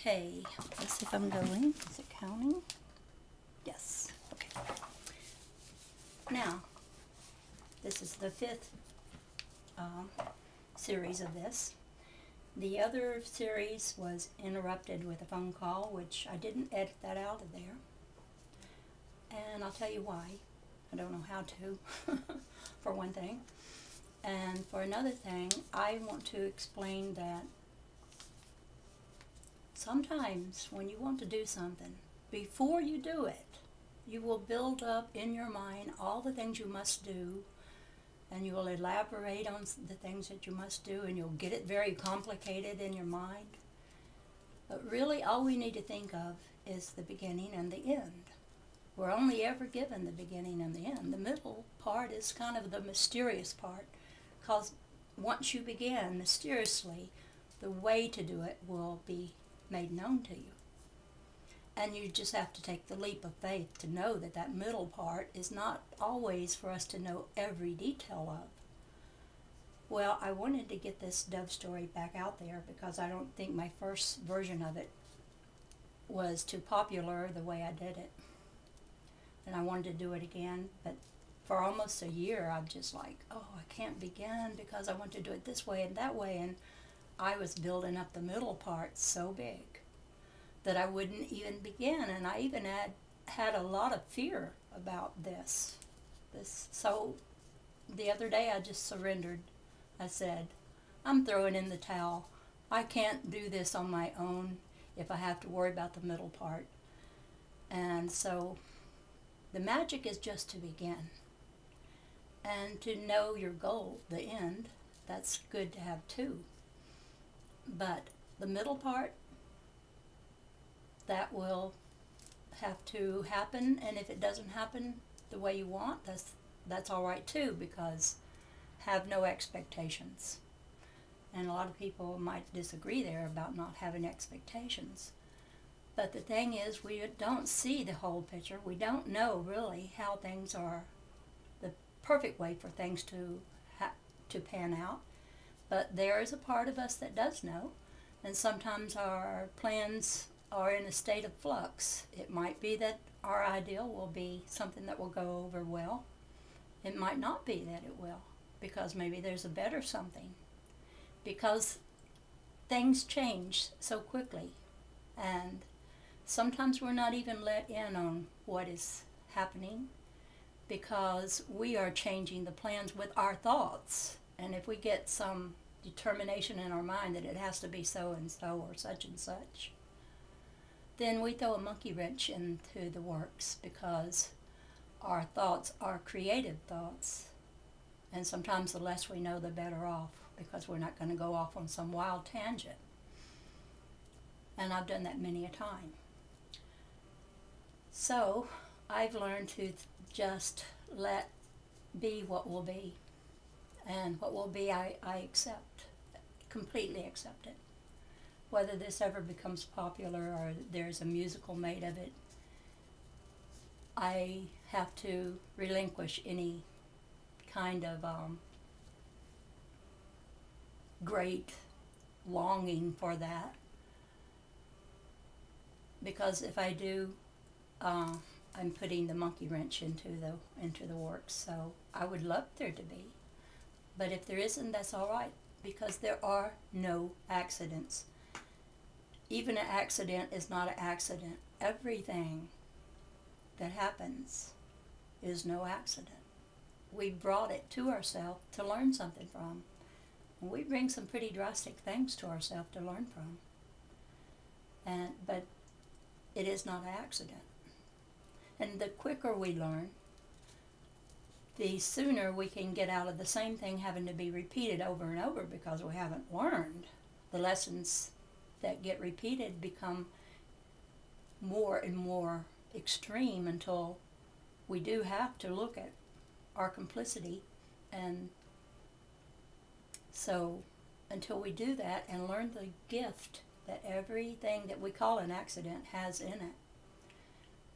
Okay, let's see if I'm going. Is it counting? Yes. Okay. Now, this is the fifth series of this. The other series was interrupted with a phone call, which I didn't edit that out of there. And I'll tell you why. I don't know how to, for one thing. And for another thing, I want to explain that sometimes when you want to do something, before you do it, you will build up in your mind all the things you must do, and you will elaborate on the things that you must do, and you'll get it very complicated in your mind. But really all we need to think of is the beginning and the end. We're only ever given the beginning and the end. The middle part is kind of the mysterious part, because once you begin mysteriously, the way to do it will be made known to you. And you just have to take the leap of faith to know that that middle part is not always for us to know every detail of. Well, I wanted to get this dove story back out there because I don't think my first version of it was too popular the way I did it. And I wanted to do it again, but for almost a year I'm just like, oh, I can't begin because I want to do it this way and that way, and I was building up the middle part so big that I wouldn't even begin, and I even had a lot of fear about this. So the other day I just surrendered. I said, I'm throwing in the towel. I can't do this on my own if I have to worry about the middle part. And so the magic is just to begin. And to know your goal, the end, that's good to have too. But the middle part, that will have to happen, and if it doesn't happen the way you want, that's all right too, because have no expectations. And a lot of people might disagree there about not having expectations. But the thing is, we don't see the whole picture. We don't know really how things are, the perfect way for things to pan out. But there is a part of us that does know, and sometimes our plans are in a state of flux. It might be that our ideal will be something that will go over well. It might not be that it will, because maybe there's a better something. Because things change so quickly, and sometimes we're not even let in on what is happening because we are changing the plans with our thoughts. And if we get some determination in our mind that it has to be so and so or such and such, then we throw a monkey wrench into the works, because our thoughts are creative thoughts. And sometimes the less we know, the better off, because we're not going to go off on some wild tangent. And I've done that many a time. So I've learned to just let be what will be. And what will be, I accept, completely accept it. Whether this ever becomes popular or there's a musical made of it, I have to relinquish any kind of great longing for that. Because if I do, I'm putting the monkey wrench into the works. So I would love there to be. But if there isn't, that's all right, because there are no accidents. Even an accident is not an accident. Everything that happens is no accident. We brought it to ourselves to learn something from. And we bring some pretty drastic things to ourselves to learn from. But it is not an accident. And the quicker we learn, the sooner we can get out of the same thing having to be repeated over and over because we haven't learned. The lessons that get repeated become more and more extreme until we do have to look at our complicity. And so until we do that and learn the gift that everything that we call an accident has in it,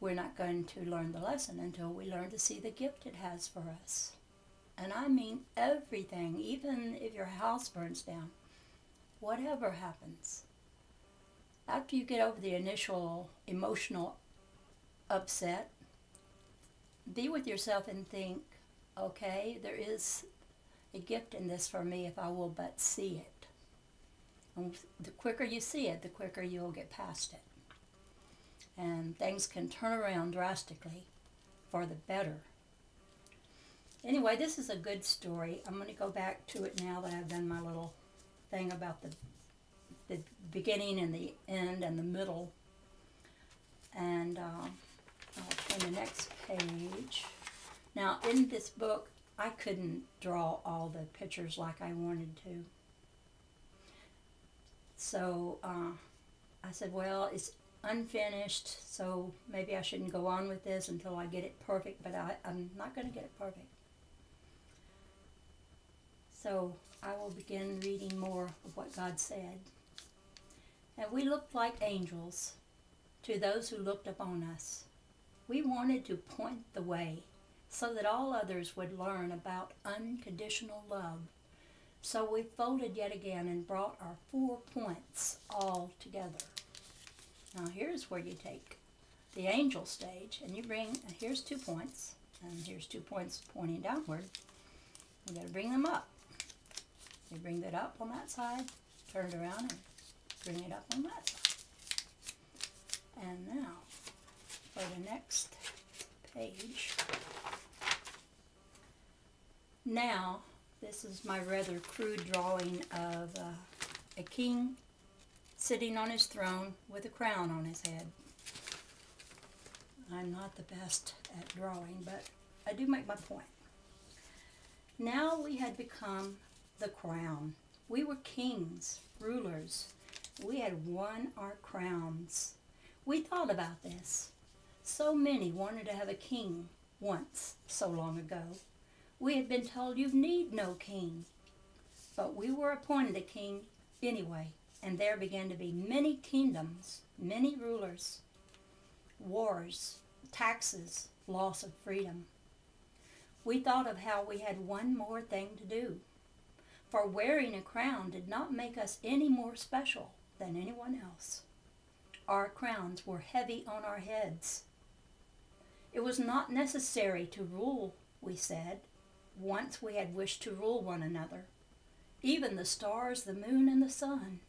we're not going to learn the lesson until we learn to see the gift it has for us. And I mean everything, even if your house burns down, whatever happens, After you get over the initial emotional upset, be with yourself and think, okay, there is a gift in this for me if I will but see it. And the quicker you see it, the quicker you'll get past it. And things can turn around drastically for the better. Anyway, this is a good story. I'm going to go back to it now that I've done my little thing about the beginning and the end and the middle. And I'll turn the next page. Now, in this book, I couldn't draw all the pictures like I wanted to. So I said, well, it's unfinished, so maybe I shouldn't go on with this until I get it perfect, but I'm not going to get it perfect. So I will begin reading more of what God said. And we looked like angels to those who looked upon us. We wanted to point the way so that all others would learn about unconditional love. So we folded yet again and brought our 4 points all together. Now here's where you take the angel stage and you bring, here's 2 points, and here's 2 points pointing downward. You got to bring them up. You bring that up on that side, turn it around and bring it up on that side. And now, for the next page. Now, this is my rather crude drawing of a king sitting on his throne with a crown on his head. I'm not the best at drawing, but I do make my point. Now we had become the crown. We were kings, rulers. We had won our crowns. We thought about this. So many wanted to have a king once, so long ago. We had been told you need no king. But we were appointed a king anyway, and there began to be many kingdoms, many rulers, wars, taxes, loss of freedom. We thought of how we had one more thing to do. For wearing a crown did not make us any more special than anyone else. Our crowns were heavy on our heads. It was not necessary to rule, we said. Once we had wished to rule one another, even the stars, the moon, and the sun.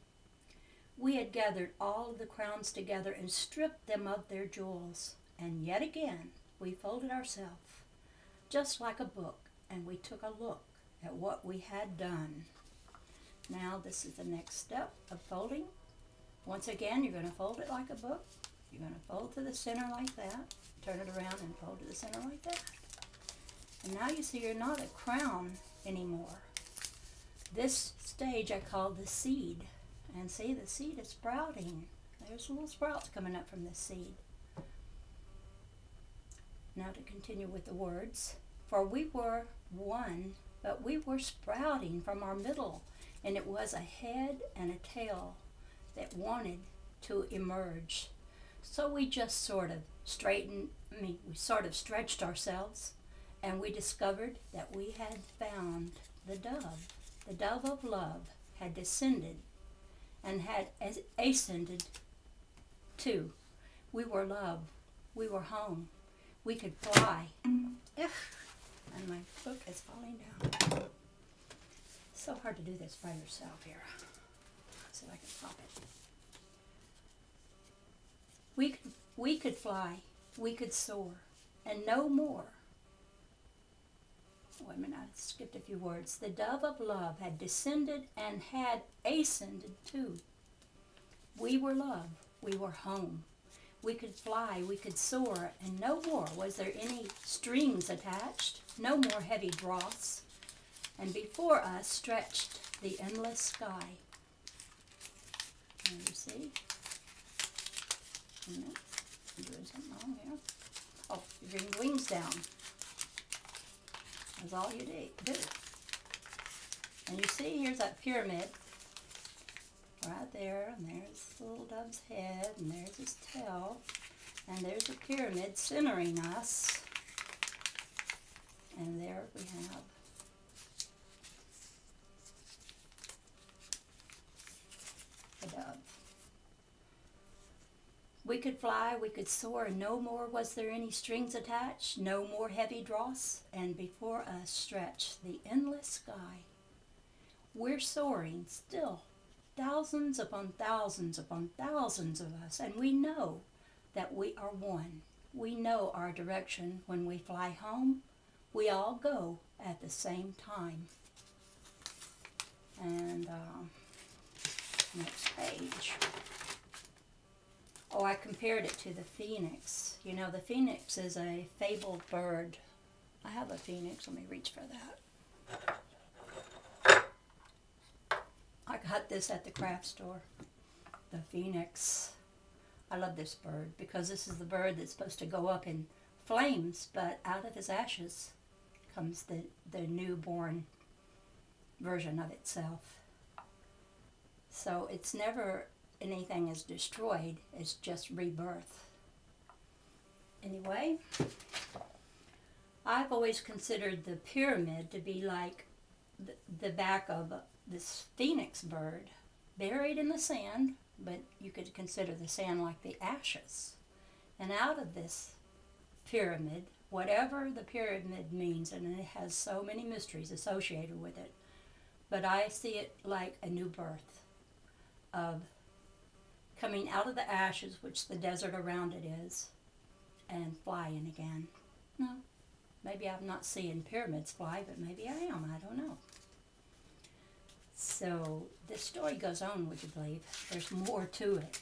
We had gathered all of the crowns together and stripped them of their jewels. And yet again, we folded ourselves, just like a book, and we took a look at what we had done. Now this is the next step of folding. Once again, you're going to fold it like a book. You're going to fold to the center like that, turn it around and fold to the center like that. And now you see you're not a crown anymore. This stage I call the seed. And see, the seed is sprouting. There's little sprouts coming up from this seed. Now to continue with the words. For we were one, but we were sprouting from our middle, and it was a head and a tail that wanted to emerge. So we just sort of stretched ourselves, and we discovered that we had found the dove. The dove of love had descended and had ascended too. We were love. We were home. We could fly. Ugh. And my book is falling down. It's so hard to do this by yourself here. See if I can pop it. We could fly. We could soar. And no more. Wait a minute, I skipped a few words. The dove of love had descended and had ascended too. We were love. We were home. We could fly, we could soar, and no more was there any strings attached, no more heavy dross, and before us stretched the endless sky. And you see? I'm doing something wrong here. Oh, you bring the wings down. That's all you do. And you see, here's that pyramid right there, and there's the little dove's head, and there's his tail, and there's a pyramid centering us, and there we have the dove. We could fly, we could soar, and no more was there any strings attached, no more heavy dross, and before us stretched the endless sky. We're soaring still, thousands upon thousands upon thousands of us, and we know that we are one. We know our direction when we fly home. We all go at the same time. And next page. Oh, I compared it to the phoenix. You know, the phoenix is a fabled bird. I have a phoenix. Let me reach for that. I got this at the craft store. The phoenix. I love this bird because this is the bird that's supposed to go up in flames, but out of his ashes comes the newborn version of itself. So it's never anything is destroyed, it's just rebirth. Anyway, I've always considered the pyramid to be like the back of this phoenix bird, buried in the sand, but you could consider the sand like the ashes. And out of this pyramid, whatever the pyramid means, and it has so many mysteries associated with it, but I see it like a new birth of coming out of the ashes, which the desert around it is, and flying again. No, maybe I'm not seeing pyramids fly, but maybe I am. I don't know. So this story goes on, would you believe? There's more to it.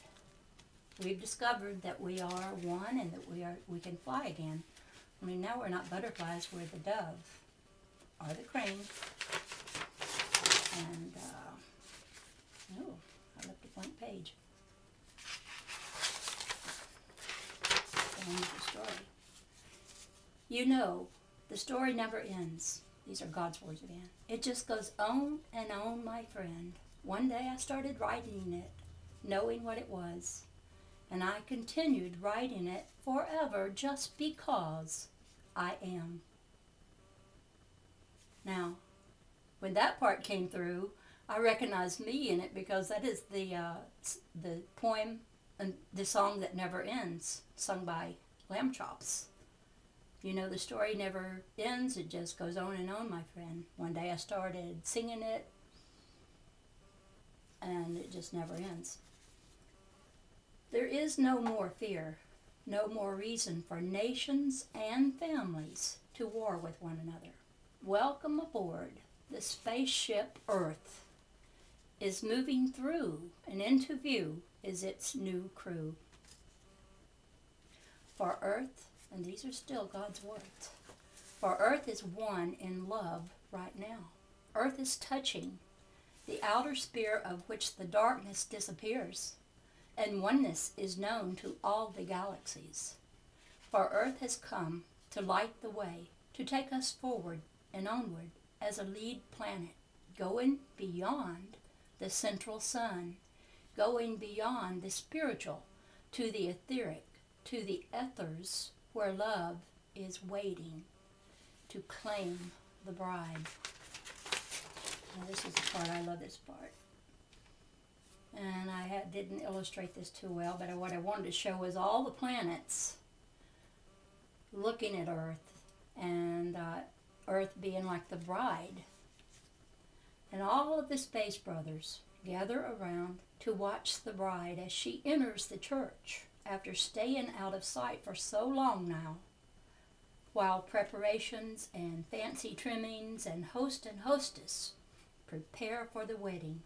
We've discovered that we are one and that we can fly again. I mean, now we're not butterflies, we're the dove or the crane. And, oh, I left a blank page. The story. You know, the story never ends. These are God's words again. It just goes on and on, my friend. One day I started writing it, knowing what it was, and I continued writing it forever just because I am. Now, when that part came through, I recognized me in it because that is the poem and the song that never ends, sung by Lamb Chops. You know, the story never ends, it just goes on and on, my friend. One day I started singing it, and it just never ends. There is no more fear, no more reason for nations and families to war with one another. Welcome aboard. The spaceship Earth is moving through, and into view is its new crew. For Earth, and these are still God's words, for Earth is one in love right now. Earth is touching the outer sphere of which the darkness disappears, and oneness is known to all the galaxies. For Earth has come to light the way, to take us forward and onward as a lead planet, going beyond the central sun, going beyond the spiritual to the etheric, to the ethers where love is waiting to claim the bride. Now this is the part, I love this part. And I didn't illustrate this too well, but what I wanted to show was all the planets looking at Earth, and Earth being like the bride. And all of the space brothers gather around to watch the bride as she enters the church after staying out of sight for so long now, while preparations and fancy trimmings and host and hostess prepare for the wedding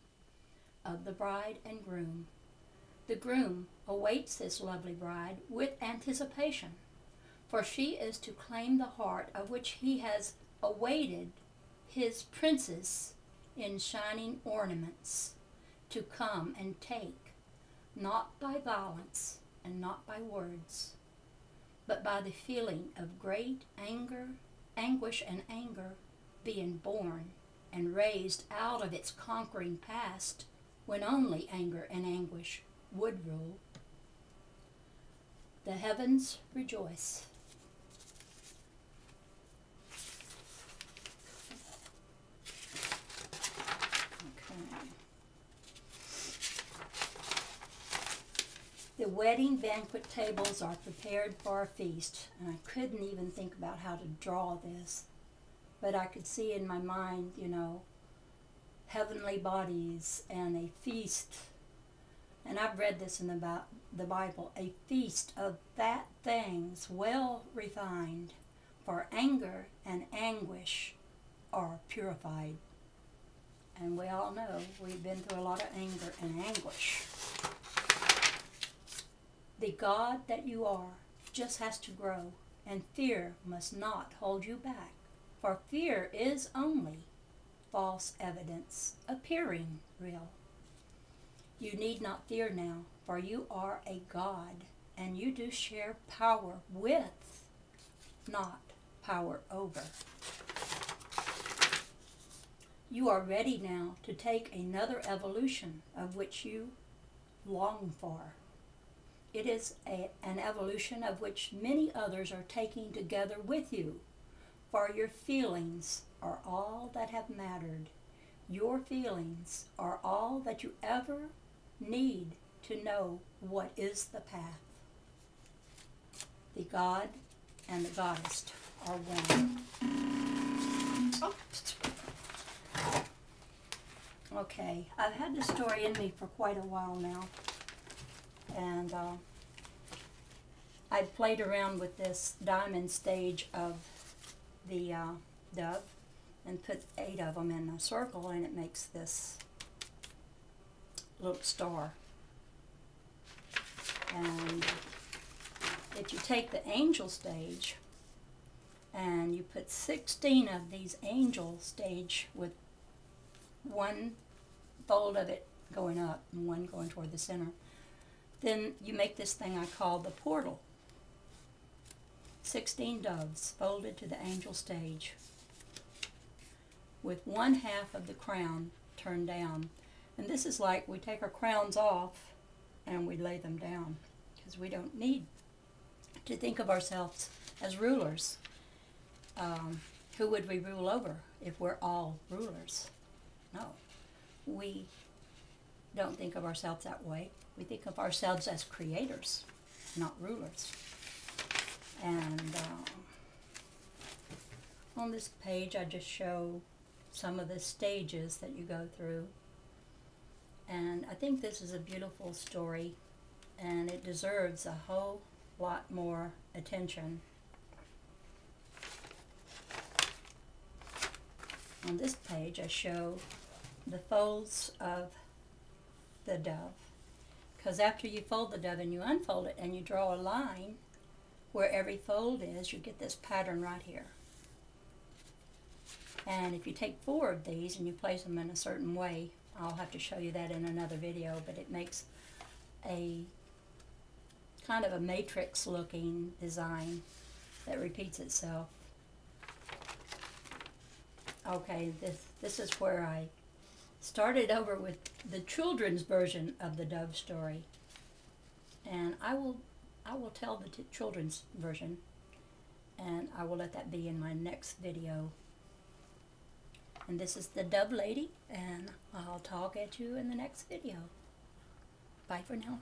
of the bride and groom. The groom awaits this lovely bride with anticipation, for she is to claim the heart of which he has awaited his princess in shining ornaments to come and take, not by violence and not by words, but by the feeling of great anguish and anger being born and raised out of its conquering past when only anger and anguish would rule. The heavens rejoice. The wedding banquet tables are prepared for a feast. And I couldn't even think about how to draw this. But I could see in my mind, you know, heavenly bodies and a feast. And I've read this in the Bible. A feast of fat things well refined, for anger and anguish are purified. And we all know we've been through a lot of anger and anguish. The God that you are just has to grow, and fear must not hold you back. For fear is only false evidence appearing real. You need not fear now, for you are a God, and you do share power with, not power over. You are ready now to take another evolution of which you long for. It is an evolution of which many others are taking together with you. For your feelings are all that have mattered. Your feelings are all that you ever need to know what is the path. The God and the Goddess are one. Okay, I've had this story in me for quite a while now. And I played around with this diamond stage of the dove and put 8 of them in a circle, and it makes this little star. And if you take the angel stage and you put 16 of these angel stage with one fold of it going up and one going toward the center, then you make this thing I call the portal. 16 doves folded to the angel stage with 1/2 of the crown turned down. And this is like we take our crowns off and we lay them down, because we don't need to think of ourselves as rulers. Who would we rule over if we're all rulers? No, we don't think of ourselves that way. We think of ourselves as creators, not rulers. And on this page I just show some of the stages that you go through. And I think this is a beautiful story, and it deserves a whole lot more attention. On this page I show the folds of the dove, because after you fold the dove and you unfold it and you draw a line where every fold is, you get this pattern right here. And if you take 4 of these and you place them in a certain way, I'll have to show you that in another video, but it makes a kind of a matrix looking design that repeats itself. Okay, this is where I started over with the children's version of the dove story, and I will tell the children's version, and I will let that be in my next video. And this is the dove lady, and I'll talk at you in the next video. Bye for now.